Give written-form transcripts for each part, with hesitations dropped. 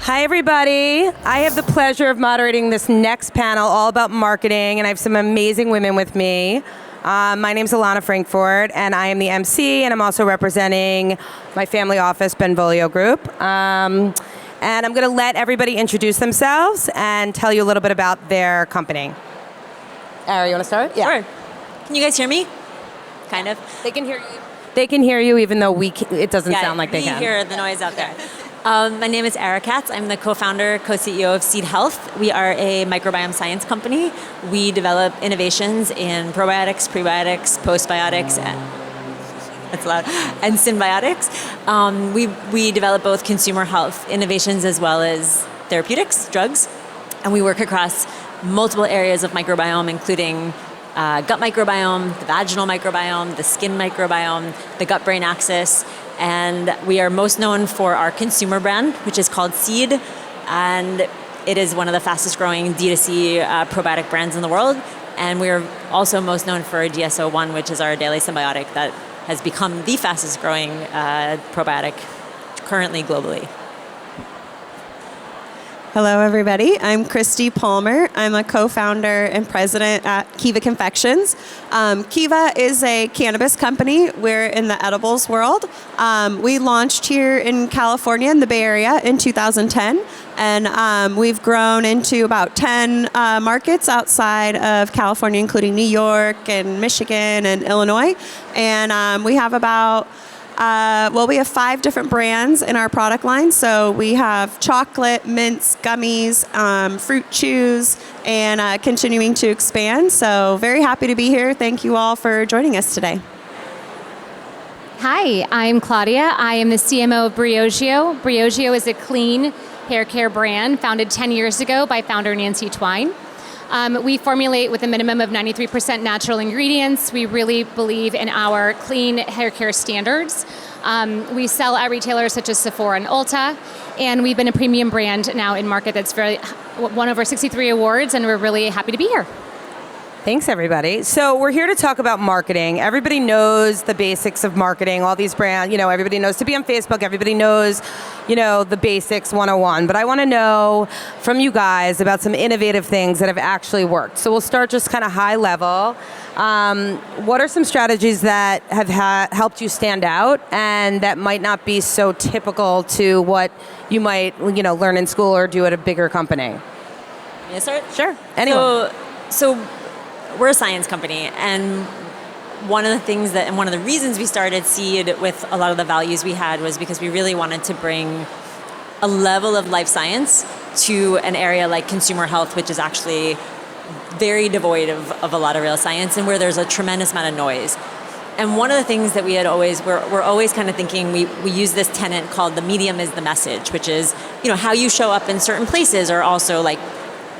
Hi, everybody. I have the pleasure of moderating this next panel all about marketing, and I have some amazing women with me. My name's Alana Frankfort, and I am the MC, and I'm also representing my family office, Benvolio Group. And I'm going to let everybody introduce themselves and tell you a little bit about their company. Ari, you want to start? Yeah. Sure. Can you guys hear me? Kind of. They can hear you. They can hear you, even though it doesn't sound like they can. We hear the noise out there. My name is Katz. I'm the co-founder, co-CEO of Seed Health. We are a microbiome science company. We develop innovations in probiotics, prebiotics, postbiotics, that's loud, and symbiotics. We develop both consumer health innovations as well as therapeutics, drugs, and we work across multiple areas of microbiome, including gut microbiome, the vaginal microbiome, the skin microbiome, the gut-brain axis. And we are most known for our consumer brand, which is called Seed. And it is one of the fastest growing D2C probiotic brands in the world. And we're also most known for DSO1, which is our daily symbiotic that has become the fastest growing probiotic currently globally. Hello, everybody. I'm Kristi Palmer. I'm a co-founder and president at Kiva Confections. Kiva is a cannabis company. We're in the edibles world. We launched here in California, in the Bay Area, in 2010. And we've grown into about 10 markets outside of California, including New York and Michigan and Illinois. And we have about we have 5 different brands in our product line. So we have chocolate, mints, gummies, fruit chews, and continuing to expand. So very happy to be here. Thank you all for joining us today. Hi, I'm Claudia. I am the CMO of Briogeo. Briogeo is a clean hair care brand founded 10 years ago by founder Nancy Twine. We formulate with a minimum of 93% natural ingredients. We really believe in our clean hair care standards. We sell at retailers such as Sephora and Ulta, and we've been a premium brand now in market that's won over 63 awards, and we're really happy to be here. Thanks, everybody. So we're here to talk about marketing. Everybody knows the basics of marketing, all these brands, everybody knows to be on Facebook, everybody knows, the basics 101. But I want to know from you guys about some innovative things that have actually worked. So we'll start just kind of high level. What are some strategies that have helped you stand out and that might not be so typical to what you might, learn in school or do at a bigger company? Yes, sir. Sure. Anyone. So we're a science company, and one of the reasons we started Seed with a lot of the values we had was because we really wanted to bring a level of life science to an area like consumer health, which is actually very devoid of a lot of real science and where there's a tremendous amount of noise. And one of the things that we're always kind of thinking, we use this tenet called the medium is the message, which is, how you show up in certain places are also like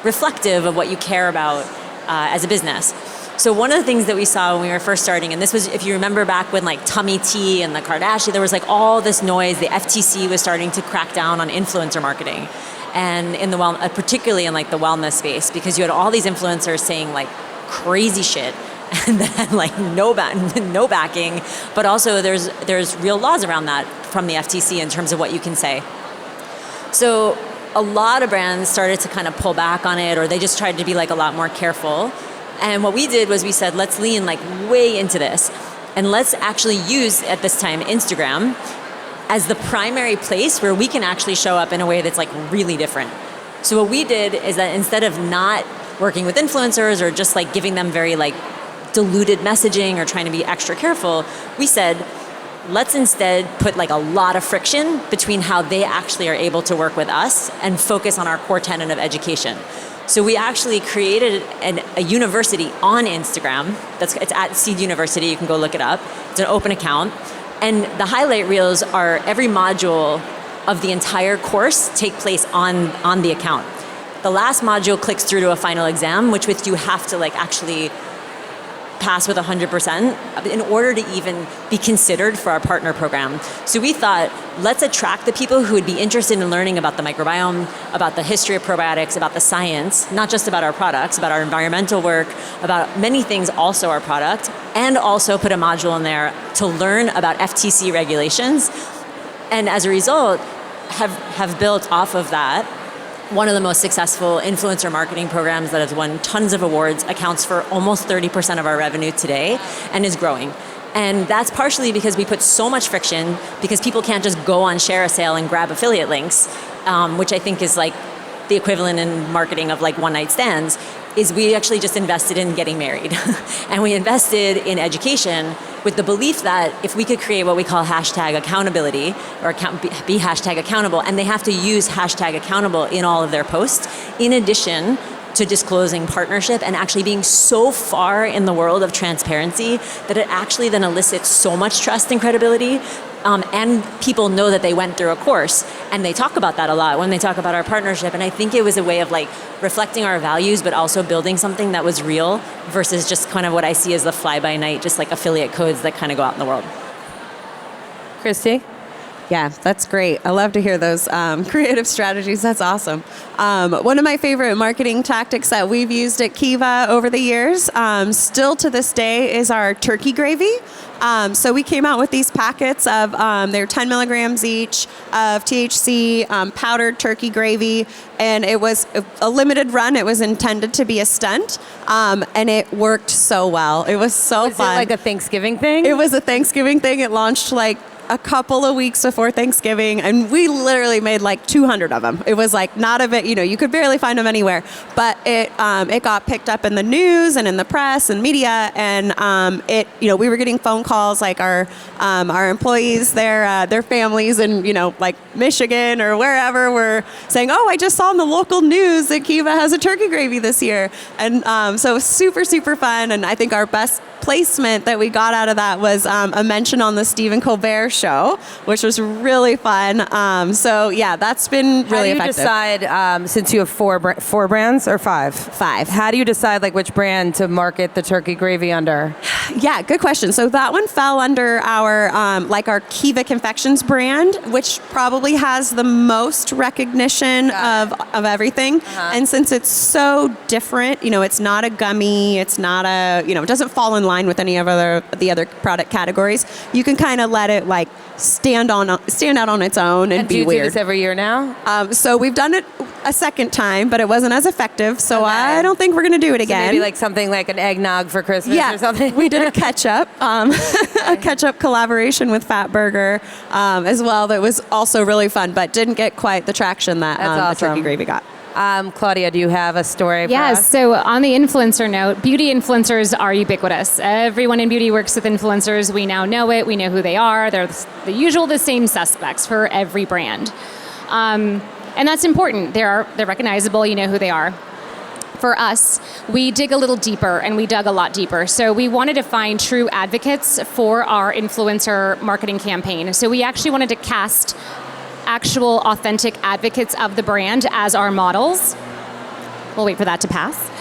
reflective of what you care about as a business. So one of the things that we saw when we were first starting, and this was, if you remember back when like Tummy Tea and the Kardashian, there was like all this noise, the FTC was starting to crack down on influencer marketing. And in the particularly in like the wellness space, because you had all these influencers saying like crazy shit and then like no backing, but also there's real laws around that from the FTC in terms of what you can say. So a lot of brands started to kind of pull back on it, or they just tried to be like a lot more careful. And what we did was we said, let's lean like way into this, and let's actually use at this time Instagram as the primary place where we can actually show up in a way that's like really different. So what we did is that instead of not working with influencers or just like giving them very like diluted messaging or trying to be extra careful, we said, let's instead put like a lot of friction between how they actually are able to work with us and focus on our core tenet of education. So we actually created a university on Instagram. It's at Seed University. You can go look it up. It's an open account. And the highlight reels are every module of the entire course take place on the account. The last module clicks through to a final exam, which you have to like actually pass with 100% in order to even be considered for our partner program. So we thought, let's attract the people who would be interested in learning about the microbiome, about the history of probiotics, about the science, not just about our products, about our environmental work, about many things, also our product, and also put a module in there to learn about FTC regulations. And as a result, have built off of that. One of the most successful influencer marketing programs that has won tons of awards, accounts for almost 30% of our revenue today, and is growing. And that's partially because we put so much friction, because people can't just go on Share a Sale and grab affiliate links, which I think is like the equivalent in marketing of like one night stands, is we actually just invested in getting married. And we invested in education with the belief that if we could create what we call hashtag accountability, or be hashtag accountable, and they have to use hashtag accountable in all of their posts, in addition to disclosing partnership and actually being so far in the world of transparency that it actually then elicits so much trust and credibility. And people know that they went through a course, and they talk about that a lot when they talk about our partnership. And I think it was a way of like reflecting our values, but also building something that was real versus just kind of what I see as the fly-by-night, just like affiliate codes that kind of go out in the world. Kristi? Yeah, that's great. I love to hear those creative strategies. That's awesome. One of my favorite marketing tactics that we've used at Kiva over the years, still to this day, is our turkey gravy. So we came out with these packets of, they're 10 milligrams each of THC, powdered turkey gravy, and it was a limited run. It was intended to be a stunt, and it worked so well. It was so fun. Was it like a Thanksgiving thing? It was a Thanksgiving thing. It launched like a couple of weeks before Thanksgiving, and we literally made like 200 of them. It was like not a bit, you could barely find them anywhere, but it got picked up in the news and in the press and media, and we were getting phone calls, like our employees, their families in like Michigan or wherever were saying, oh, I just saw in the local news that Kiva has a turkey gravy this year, and so it was super, super fun. And I think our best placement that we got out of that was a mention on the Stephen Colbert show, which was really fun. So yeah, that's been really effective. How do you decide, since you have four brands or five? Five. How do you decide like which brand to market the turkey gravy under? Yeah, good question. So that one fell under our our Kiva Confections brand, which probably has the most recognition of everything. And since it's so different, it's not a gummy, it's not it doesn't fall in line with any of the other product categories. You can kind of let it like stand out on its own and be weird. Do you do this every year now? So we've done it a second time, but it wasn't as effective. So okay. I don't think we're going to do it again. Maybe like something like an eggnog for Christmas or something. We did a ketchup, a ketchup collaboration with Fatburger as well. That was also really fun, but didn't get quite the traction that the turkey gravy got. Claudia, do you have a story for us? So on the influencer note, beauty influencers are ubiquitous. Everyone in beauty works with influencers. We now know it. We know who they are. They're the same suspects for every brand. And that's important. They're recognizable. You know who they are. For us, we dig a little deeper, and we dug a lot deeper. So we wanted to find true advocates for our influencer marketing campaign. So we actually wanted to cast actual authentic advocates of the brand as our models. We'll wait for that to pass.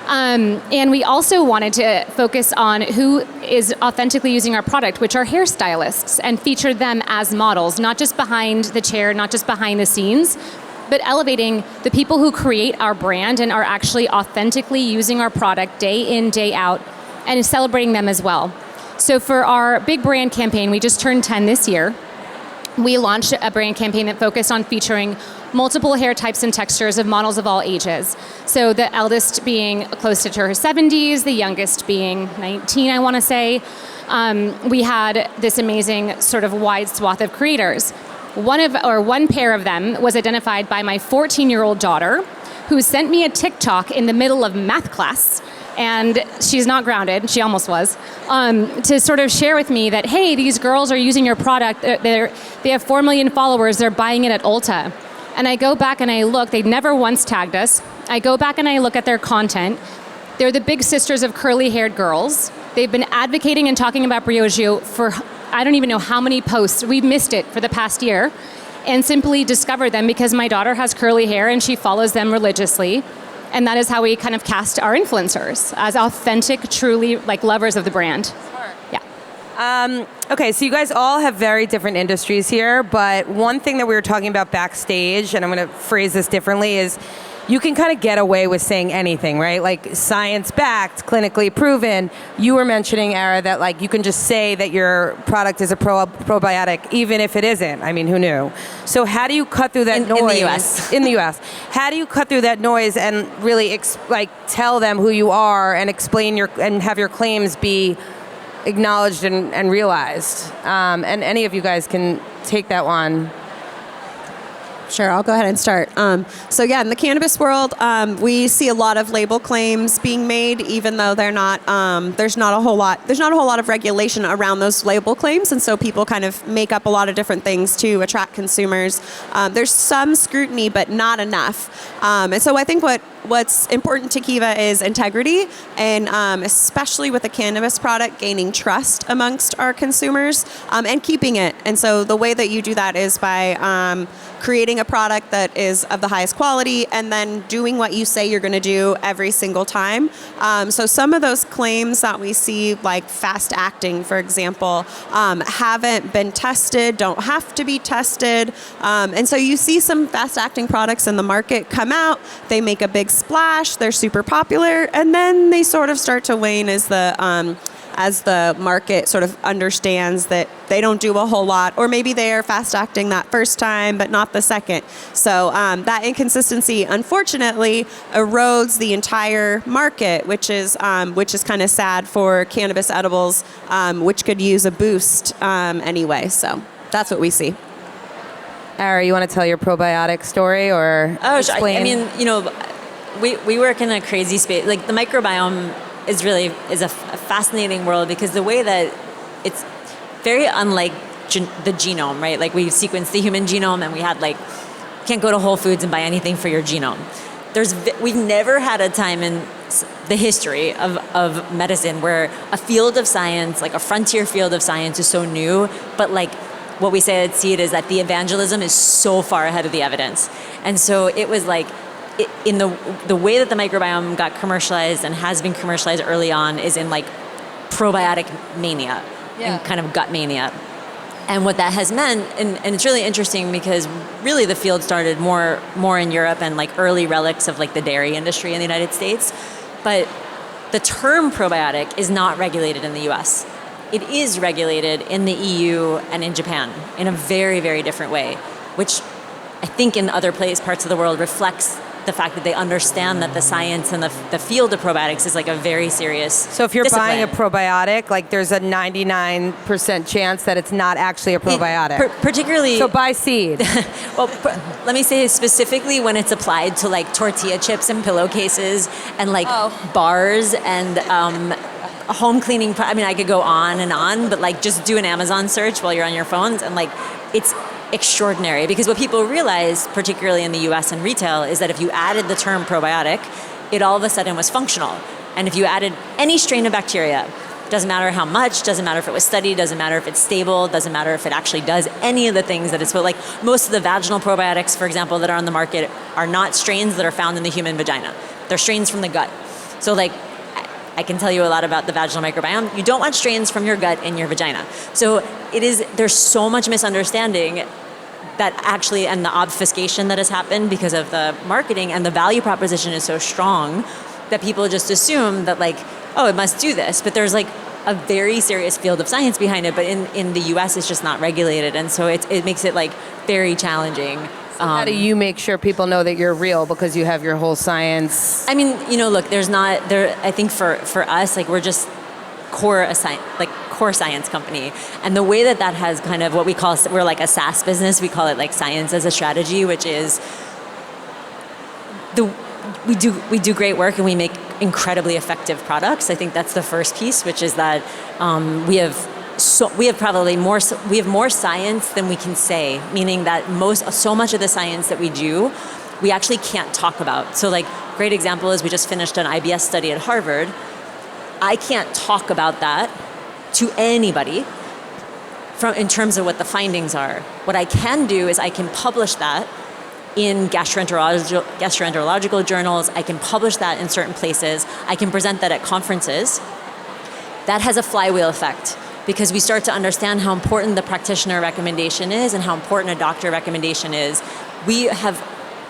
And we also wanted to focus on who is authentically using our product, which are hairstylists, and feature them as models, not just behind the chair, not just behind the scenes, but elevating the people who create our brand and are actually authentically using our product day in, day out, and celebrating them as well. So for our big brand campaign, we just turned 10 this year. We launched a brand campaign that focused on featuring multiple hair types and textures of models of all ages. So the eldest being close to her 70s, the youngest being 19, I want to say. We had this amazing sort of wide swath of creators. One pair of them was identified by my 14-year-old daughter, who sent me a TikTok in the middle of math class. And she's not grounded, she almost was, to sort of share with me that, hey, these girls are using your product, they have 4 million followers, they're buying it at Ulta. And I go back and I look, they never once tagged us. I go back and I look at their content. They're the big sisters of curly-haired girls. They've been advocating and talking about Briogeo for, I don't even know how many posts. We've missed it for the past year, and simply discovered them because my daughter has curly hair and she follows them religiously. And that is how we kind of cast our influencers as authentic, truly like lovers of the brand. Smart. Yeah. Okay, so you guys all have very different industries here, but one thing that we were talking about backstage, and I'm going to phrase this differently, is you can kind of get away with saying anything, right? Like science-backed, clinically proven. You were mentioning, Ara, that like you can just say that your product is a probiotic, even if it isn't. I mean, who knew? So how do you cut through that noise? In the U.S. In the U.S. How do you cut through that noise and really tell them who you are and explain and have your claims be acknowledged and realized? And any of you guys can take that one. Sure, I'll go ahead and start. So yeah, in the cannabis world, we see a lot of label claims being made, even though they're not. There's not a whole lot of regulation around those label claims, and so people kind of make up a lot of different things to attract consumers. There's some scrutiny, but not enough. And so I think what's important to Kiva is integrity, and especially with a cannabis product, gaining trust amongst our consumers and keeping it. And so the way that you do that is by creating a product that is of the highest quality and then doing what you say you're going to do every single time. So some of those claims that we see, like fast acting, for example, haven't been tested, don't have to be tested. And so you see some fast acting products in the market come out, they make a big splash, they're super popular, and then they sort of start to wane as the market sort of understands that they don't do a whole lot, or maybe they are fast acting that first time but not the second. So that inconsistency, unfortunately, erodes the entire market, which is kind of sad for cannabis edibles, which could use a boost anyway. So that's what we see. Ara, you want to tell your probiotic story or explain? I mean, we work in a crazy space. Like the microbiome is a fascinating world, because the way that it's very unlike the genome, right? Like we sequenced the human genome, and we had you can't go to Whole Foods and buy anything for your genome. We've never had a time in the history of medicine where a field of science, like a frontier field of science, is so new, but what we say at Seed is that the evangelism is so far ahead of the evidence. And so it was in the way that the microbiome got commercialized and has been commercialized early on is in probiotic mania and kind of gut mania. And what that has meant, and it's really interesting because really the field started more in Europe and early relics of the dairy industry in the United States. But the term probiotic is not regulated in the US. It is regulated in the EU and in Japan in a very, very different way, which I think in other parts of the world reflects the fact that they understand that the science and the field of probiotics is a very serious So if you're discipline. buying a probiotic, there's a 99% chance that it's not actually a probiotic. Particularly... So buy Seed. Well, let me say specifically when it's applied to tortilla chips and pillowcases and bars and home cleaning. I mean, I could go on and on, but just do an Amazon search while you're on your phones, and it's extraordinary, because what people realize, particularly in the US and retail, is that if you added the term probiotic, it all of a sudden was functional. And if you added any strain of bacteria, doesn't matter how much, doesn't matter if it was studied, doesn't matter if it's stable, doesn't matter if it actually does any of the things that it's most of the vaginal probiotics, for example, that are on the market are not strains that are found in the human vagina. They're strains from the gut. So I can tell you a lot about the vaginal microbiome. You don't want strains from your gut in your vagina. So there's so much misunderstanding that actually, and the obfuscation that has happened because of the marketing, and the value proposition is so strong that people just assume that it must do this. But there's a very serious field of science behind it, but in the US it's just not regulated. And so it makes it very challenging. So how do you make sure people know that you're real, because you have your whole science? I mean, look, I think for us, we're just core science company. And the way that has kind of what we call, we're a SaaS business, we call it science as a strategy, which is we do great work and we make incredibly effective products. I think that's the first piece, which is that we have more science than we can say, meaning that so much of the science that we do, we actually can't talk about. So great example is we just finished an IBS study at Harvard. I can't talk about that to anybody in terms of what the findings are. What I can do is I can publish that in gastroenterological journals. I can publish that in certain places. I can present that at conferences. That has a flywheel effect, because we start to understand how important the practitioner recommendation is and how important a doctor recommendation is. We have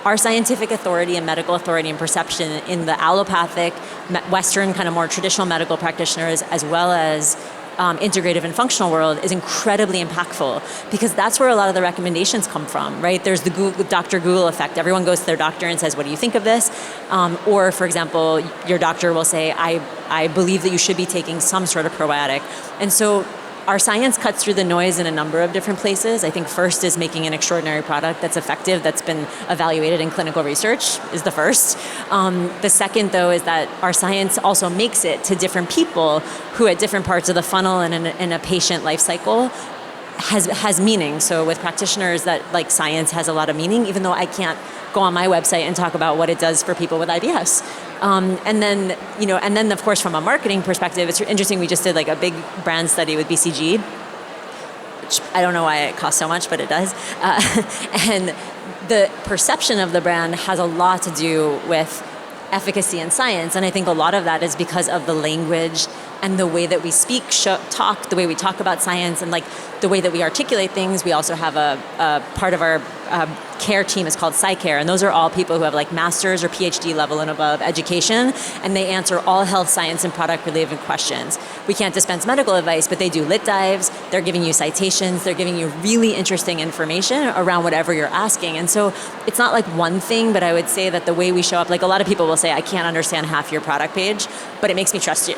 our scientific authority and medical authority and perception in the allopathic, Western kind of more traditional medical practitioners, as well as integrative and functional world, is incredibly impactful, because that's where a lot of the recommendations come from, right? There's the Dr. Google effect. Everyone goes to their doctor and says, what do you think of this? Or, for example, your doctor will say, I believe that you should be taking some sort of probiotic. And so our science cuts through the noise in a number of different places. I think first is making an extraordinary product that's effective, that's been evaluated in clinical research, is the first. The second, though, is that our science also makes it to different people who at different parts of the funnel and in a patient life cycle has meaning. So with practitioners, that like science has a lot of meaning, even though I can't go on my website and talk about what it does for people with IBS. And then of course from a marketing perspective, it's interesting, we just did like a big brand study with BCG, which I don't know why it costs so much, but it does. And the perception of the brand has a lot to do with efficacy and science, and I think a lot of that is because of the language and the way that we speak, talk, the way we talk about science, and like the way that we articulate things. We also have a part of our care team is called PsyCare, and those are all people who have like master's or PhD level and above education, and they answer all health science and product related questions. We can't dispense medical advice, but they do lit dives, they're giving you citations, they're giving you really interesting information around whatever you're asking. And so it's not like one thing, but I would say that the way we show up, like a lot of people will say, I can't understand half your product page, but it makes me trust you.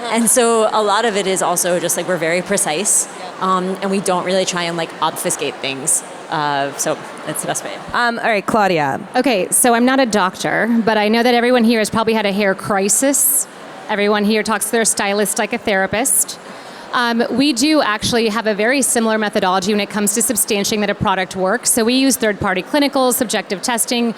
And so a lot of it is also just like we're very precise, and we don't really try and like obfuscate things. So that's the best way. All right, Claudia. Okay, so I'm not a doctor, but I know that everyone here has probably had a hair crisis. Everyone here talks to their stylist like a therapist. We do actually have a very similar methodology when it comes to substantiating that a product works. So we use third-party clinicals, subjective testing.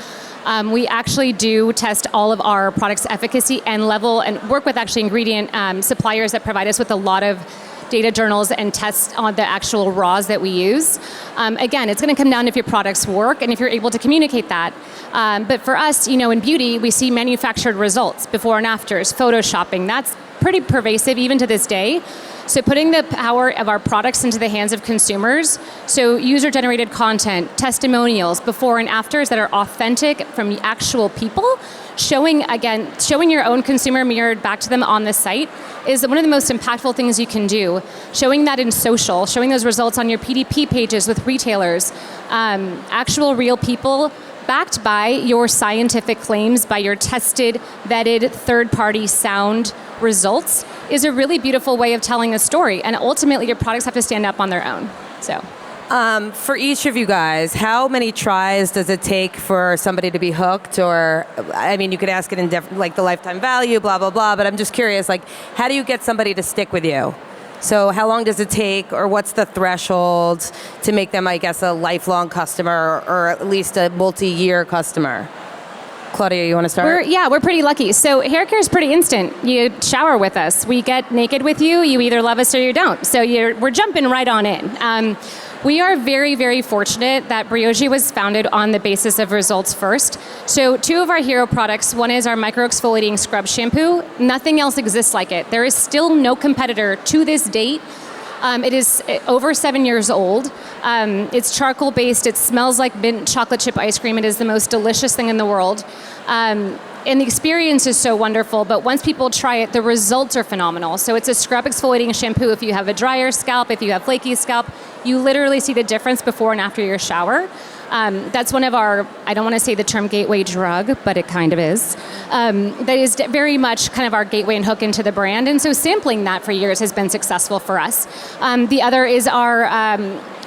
We actually do test all of our products' efficacy and level, and work with actually ingredient suppliers that provide us with a lot of data journals and tests on the actual raws that we use. Again, it's going to come down to if your products work and if you're able to communicate that. But for us, in beauty, we see manufactured results, before and afters, photoshopping. That's pretty pervasive even to this day. So putting the power of our products into the hands of consumers, so user-generated content, testimonials, before and afters that are authentic from actual people, showing your own consumer mirrored back to them on the site is one of the most impactful things you can do. Showing that in social, showing those results on your PDP pages with retailers, actual real people backed by your scientific claims, by your tested, vetted, third-party sound results is a really beautiful way of telling a story. And ultimately, your products have to stand up on their own. So, for each of you guys, how many tries does it take for somebody to be hooked? Or, I mean, you could ask it in like the lifetime value, blah, blah, blah, but I'm just curious, like, how do you get somebody to stick with you? So how long does it take, or what's the threshold to make them, I guess, a lifelong customer or at least a multi-year customer? Claudia, you want to start? We're pretty lucky. So hair care is pretty instant. You shower with us. We get naked with you. You either love us or you don't. So we're jumping right on in. We are very, very fortunate that Briogeo was founded on the basis of results first. So 2 of our hero products, one is our micro-exfoliating scrub shampoo. Nothing else exists like it. There is still no competitor to this date. It is over 7 years old. It's charcoal based. It smells like mint chocolate chip ice cream. It is the most delicious thing in the world. And the experience is so wonderful, but once people try it, the results are phenomenal. So it's a scrub exfoliating shampoo. If you have a drier scalp, if you have flaky scalp, you literally see the difference before and after your shower. That's one of our, I don't want to say the term gateway drug, but it kind of is. That is very much kind of our gateway and hook into the brand. And so sampling that for years has been successful for us. The other is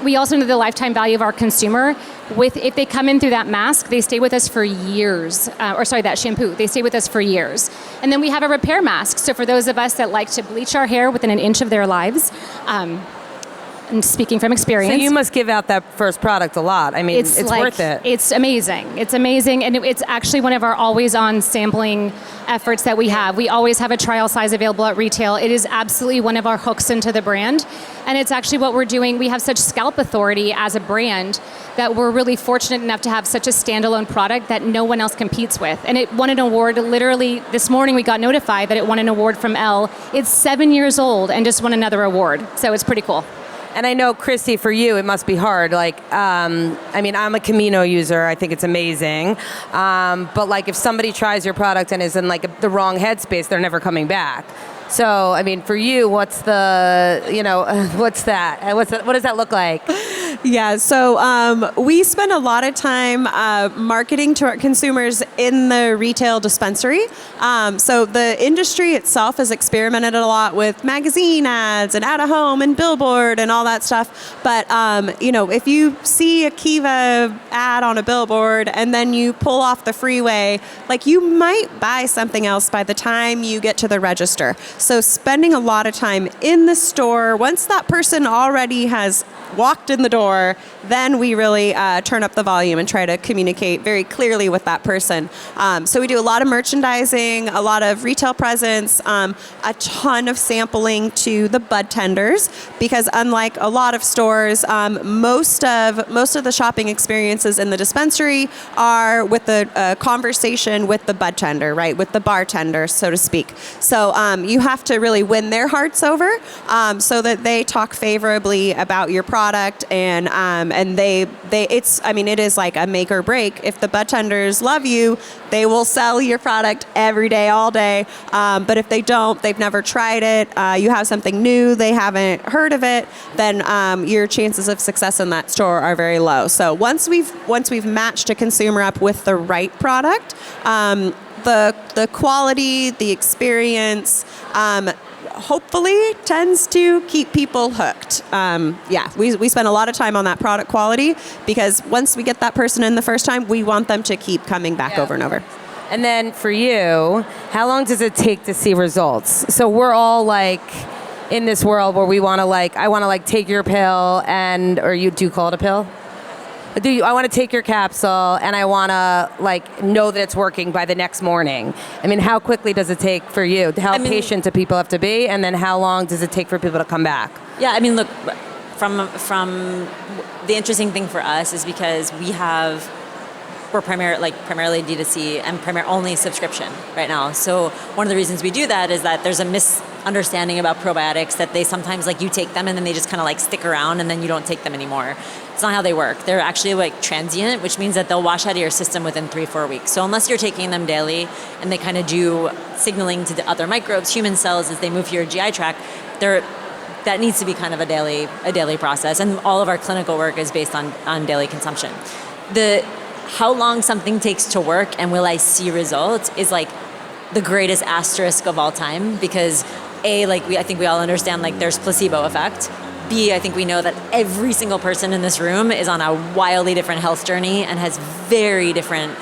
we also know the lifetime value of our consumer. If they come in through that mask, they stay with us for years. That shampoo, they stay with us for years. And then we have a repair mask. So for those of us that like to bleach our hair within an inch of their lives, and speaking from experience. So you must give out that first product a lot. I mean, it's worth it. It's amazing. It's amazing. And it's actually one of our always-on sampling efforts that we have. We always have a trial size available at retail. It is absolutely one of our hooks into the brand. And it's actually what we're doing. We have such scalp authority as a brand that we're really fortunate enough to have such a standalone product that no one else competes with. And it won an award. Literally, this morning we got notified that it won an award from Elle. It's 7 years old and just won another award. So it's pretty cool. And I know, Kristi, for you, it must be hard. Like, I mean, I'm a Camino user. I think it's amazing. But like, if somebody tries your product and is in like the wrong headspace, they're never coming back. So, I mean, for you, what's the, what's that? What does that look like? Yeah, so we spend a lot of time marketing to our consumers in the retail dispensary. So the industry itself has experimented a lot with magazine ads and out of home and billboard and all that stuff. But if you see a Kiva ad on a billboard and then you pull off the freeway, like you might buy something else by the time you get to the register. So spending a lot of time in the store, once that person already has walked in the door, then we really turn up the volume and try to communicate very clearly with that person. So we do a lot of merchandising, a lot of retail presence, a ton of sampling to the bud tenders, because unlike a lot of stores, most of the shopping experiences in the dispensary are with the conversation with the bud tender, right, with the bartender, so to speak. So you have to really win their hearts over so that they talk favorably about your product, and it is like a make or break. If the budtenders love you, they will sell your product every day, all day. But if they don't, they've never tried it, you have something new, they haven't heard of it, then your chances of success in that store are very low. So once we've matched a consumer up with the right product, the quality, the experience, hopefully tends to keep people hooked. We spend a lot of time on that product quality, because once we get that person in the first time, we want them to keep coming back over and over. And then for you, how long does it take to see results? So we're all like in this world where we want to I want to take your pill, or you do call it a pill? I want to take your capsule and I want to know that it's working by the next morning. I mean, how quickly does it take for you? How patient do people have to be? And then how long does it take for people to come back? Yeah, I mean, look, from the interesting thing for us is because we're primarily D2C and only subscription right now. So one of the reasons we do that is that there's a misunderstanding about probiotics, that they sometimes you take them and then they just kind of stick around and then you don't take them anymore. It's not how they work. They're actually transient, which means that they'll wash out of your system within 3-4 weeks. So unless you're taking them daily and they kind of do signaling to the other microbes, human cells, as they move through your GI tract, that needs to be kind of a daily process. And all of our clinical work is based on daily consumption. How long something takes to work and will I see results is the greatest asterisk of all time, because I think we all understand there's placebo effect. B, I think we know that every single person in this room is on a wildly different health journey and has very different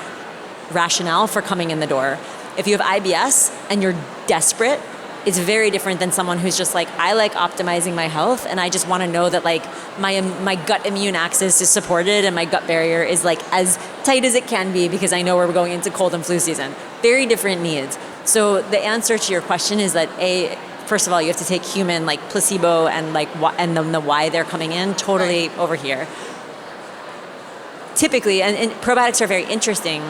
rationale for coming in the door. If you have IBS and you're desperate, it's very different than someone who's just I like optimizing my health and I just want to know that my gut immune axis is supported and my gut barrier is as tight as it can be, because I know we're going into cold and flu season. Very different needs. So the answer to your question is that first of all, you have to take human placebo and the why they're coming in totally right over here. Typically, and probiotics are very interesting.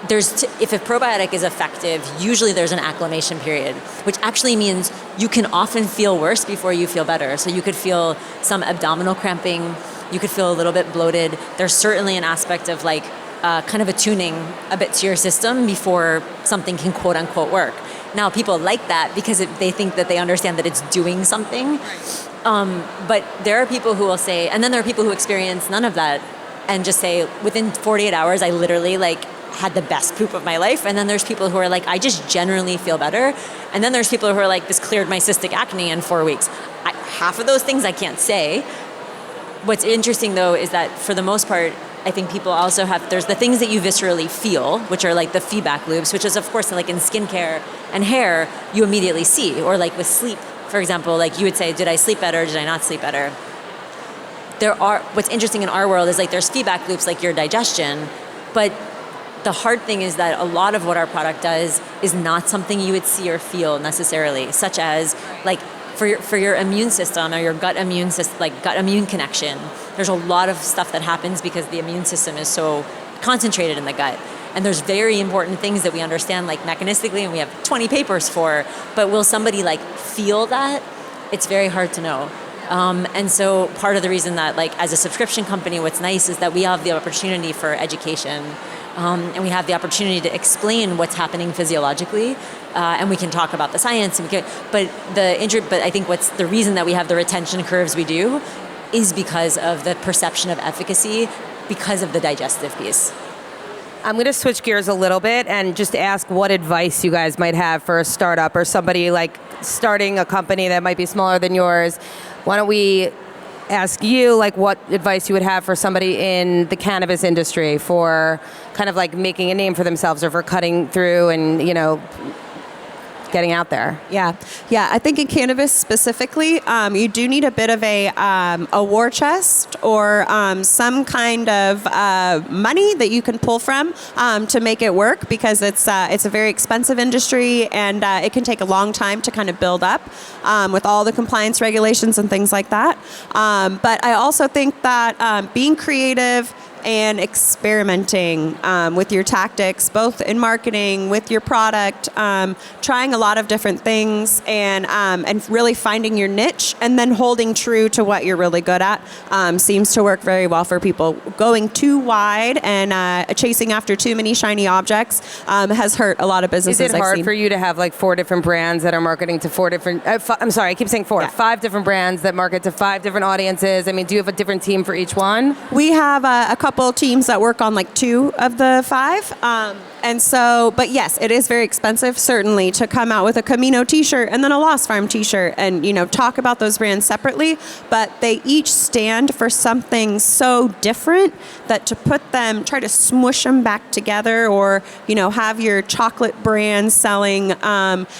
If a probiotic is effective, usually there's an acclimation period, which actually means you can often feel worse before you feel better. So you could feel some abdominal cramping, you could feel a little bit bloated. There's certainly an aspect of kind of attuning a bit to your system before something can quote unquote work. Now people like that because they think that they understand that it's doing something. But there are people who will say, and then there are people who experience none of that and just say, within 48 hours, I literally had the best poop of my life. And then there's people who are I just generally feel better. And then there's people who are this cleared my cystic acne in 4 weeks. Half of those things I can't say. What's interesting though is that for the most part, I think people also there's the things that you viscerally feel, which are the feedback loops, which is of course in skincare and hair, you immediately see, or with sleep, for example, you would say, did I sleep better? Did I not sleep better? What's interesting in our world is there's feedback loops your digestion, but the hard thing is that a lot of what our product does is not something you would see or feel necessarily, such as for your immune system or your gut immune system, gut immune connection. There's a lot of stuff that happens because the immune system is so concentrated in the gut. And there's very important things that we understand mechanistically, and we have 20 papers for, but will somebody feel that? It's very hard to know. And so part of the reason that, like, as a subscription company, what's nice is that we have the opportunity for education, and we have the opportunity to explain what's happening physiologically, and we can talk about the science. And but I think what's the reason that we have the retention curves we do is because of the perception of efficacy, because of the digestive piece. I'm going to switch gears a little bit and just ask what advice you guys might have for a startup or somebody like starting a company that might be smaller than yours. Why don't we ask you like what advice you would have for somebody in the cannabis industry for kind of like making a name for themselves or for cutting through and, you know, getting out there? Yeah. I think in cannabis specifically, you do need a bit of a war chest or some kind of money that you can pull from to make it work, because it's a very expensive industry, and it can take a long time to kind of build up with all the compliance regulations and things like that. But I also think that being creative and experimenting with your tactics, both in marketing, with your product, trying a lot of different things, and really finding your niche, and then holding true to what you're really good at seems to work very well for people. Going too wide and chasing after too many shiny objects has hurt a lot of businesses. Is it hard for you to have like 4 different brands that are marketing to 4 different, I'm sorry, I keep saying 4, 5 different brands that market to 5 different audiences? I mean, do you have a different team for each one? We have a couple teams that work on like 2 of the 5. And so, but yes, it is very expensive, certainly, to come out with a Camino t-shirt and then a Lost Farm t-shirt and, you know, talk about those brands separately. But they each stand for something so different that to put them, try to smush them back together, or, you know, have your chocolate brand selling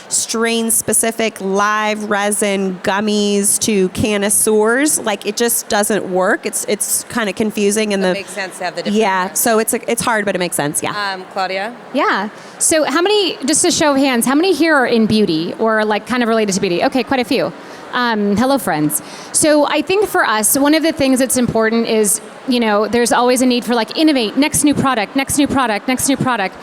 strain-specific live resin gummies to connoisseurs, like it just doesn't work. It's kind of confusing. And it makes sense to have the different brands. So it's hard, but it makes sense, yeah. Claudia? Yeah. So how many, just a show of hands, how many here are in beauty or like kind of related to beauty? Okay, quite a few. Hello, friends. So I think for us, one of the things that's important is, you know, there's always a need for like innovate, next new product, next new product, next new product.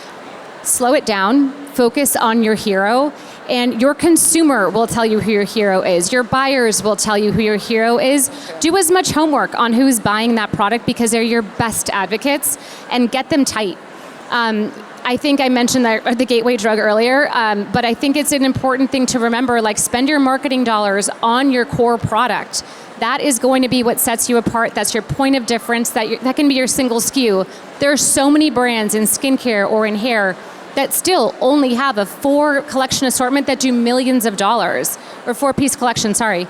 Slow it down, focus on your hero, and your consumer will tell you who your hero is. Your buyers will tell you who your hero is. Do as much homework on who's buying that product, because they're your best advocates, and get them tight. I think I mentioned the gateway drug earlier, but I think it's an important thing to remember, like spend your marketing dollars on your core product. That is going to be what sets you apart. That's your point of difference. That can be your single SKU. There are so many brands in skincare or in hair that still only have a 4 collection assortment that do millions of dollars, or 4-piece collection, sorry.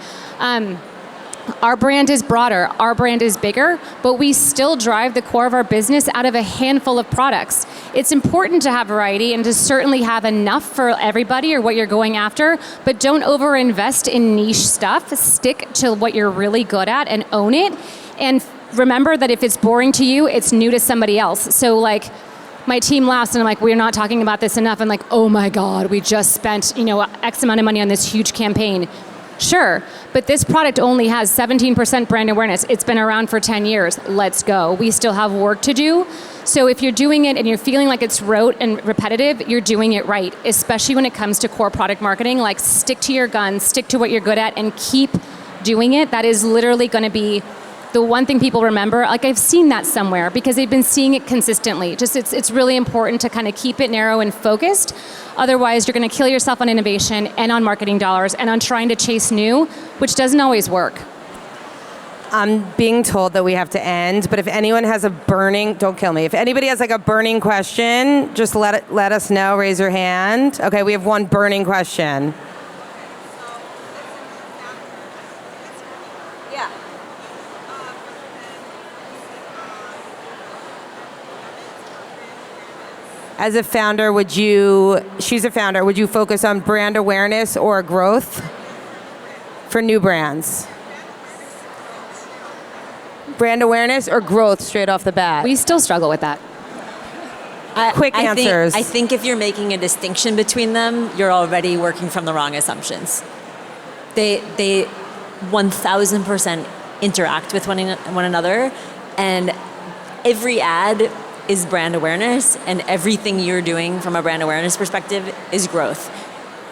Our brand is broader, our brand is bigger, but we still drive the core of our business out of a handful of products. It's important to have variety and to certainly have enough for everybody or what you're going after, but don't overinvest in niche stuff. Stick to what you're really good at and own it. And remember that if it's boring to you, it's new to somebody else. So like, my team laughs and I'm like, we're not talking about this enough. I'm like, oh my God, we just spent, you know, X amount of money on this huge campaign. Sure, but this product only has 17% brand awareness. It's been around for 10 years. Let's go. We still have work to do. So if you're doing it and you're feeling like it's rote and repetitive, you're doing it right, especially when it comes to core product marketing. Like, stick to your guns, stick to what you're good at, and keep doing it. That is literally going to be the one thing people remember. Like, I've seen that somewhere because they've been seeing it consistently. Just it's really important to kind of keep it narrow and focused. Otherwise, you're going to kill yourself on innovation and on marketing dollars and on trying to chase new, which doesn't always work. I'm being told that we have to end, but if anyone has a burning, don't kill me. If anybody has like a burning question, just let us know, raise your hand. Okay, we have one burning question. As a founder, she's a founder, would you focus on brand awareness or growth for new brands? Brand awareness or growth straight off the bat? We still struggle with that. Quick answers. I think if you're making a distinction between them, you're already working from the wrong assumptions. They 1000% interact with one another, and every ad is brand awareness, and everything you're doing from a brand awareness perspective is growth.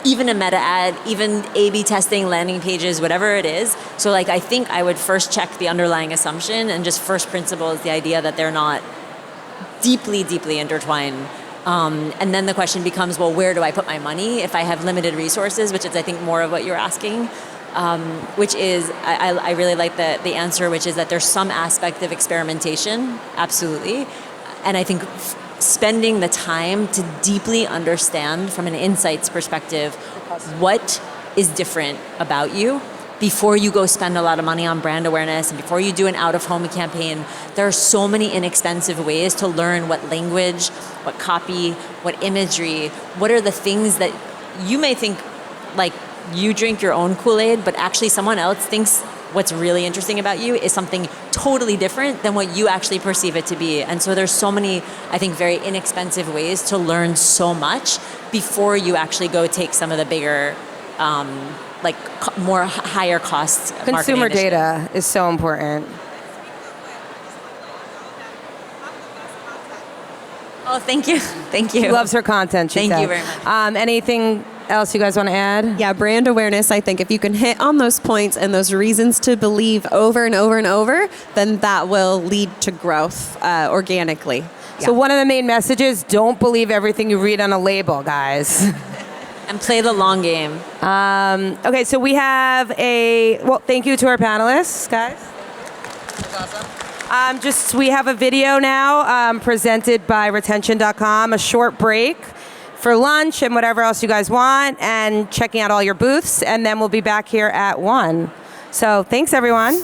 even a meta ad, even A/B testing, landing pages, whatever it is. So like I think I would first check the underlying assumption, and just first principle is the idea that they're not deeply, deeply intertwined. And then the question becomes, well, where do I put my money if I have limited resources, which is I think more of what you're asking. Which is, I really like the answer, which is that there's some aspect of experimentation, absolutely. And I think spending the time to deeply understand from an insights perspective what is different about you before you go spend a lot of money on brand awareness and before you do an out-of-home campaign. There are so many inexpensive ways to learn what language, what copy, what imagery, what are the things that you may think like you drink your own Kool-Aid, but actually someone else thinks what's really interesting about you is something totally different than what you actually perceive it to be. And so there's so many, I think, very inexpensive ways to learn so much before you actually go take some of the bigger, more higher cost Consumer data is so important. Oh, thank you. Thank you. She loves her content, she Thank said. you very much. Anything else you guys want to add? Yeah, brand awareness, I think if you can hit on those points and those reasons to believe over and over and over, then that will lead to growth organically. So one of the main messages, don't believe everything you read on a label, guys. And play the long game. Okay, so we have thank you to our panelists, guys. That's awesome. We have a video now presented by retention.com, a short break for lunch and whatever else you guys want, and checking out all your booths, and then we'll be back here at 1. So thanks, everyone.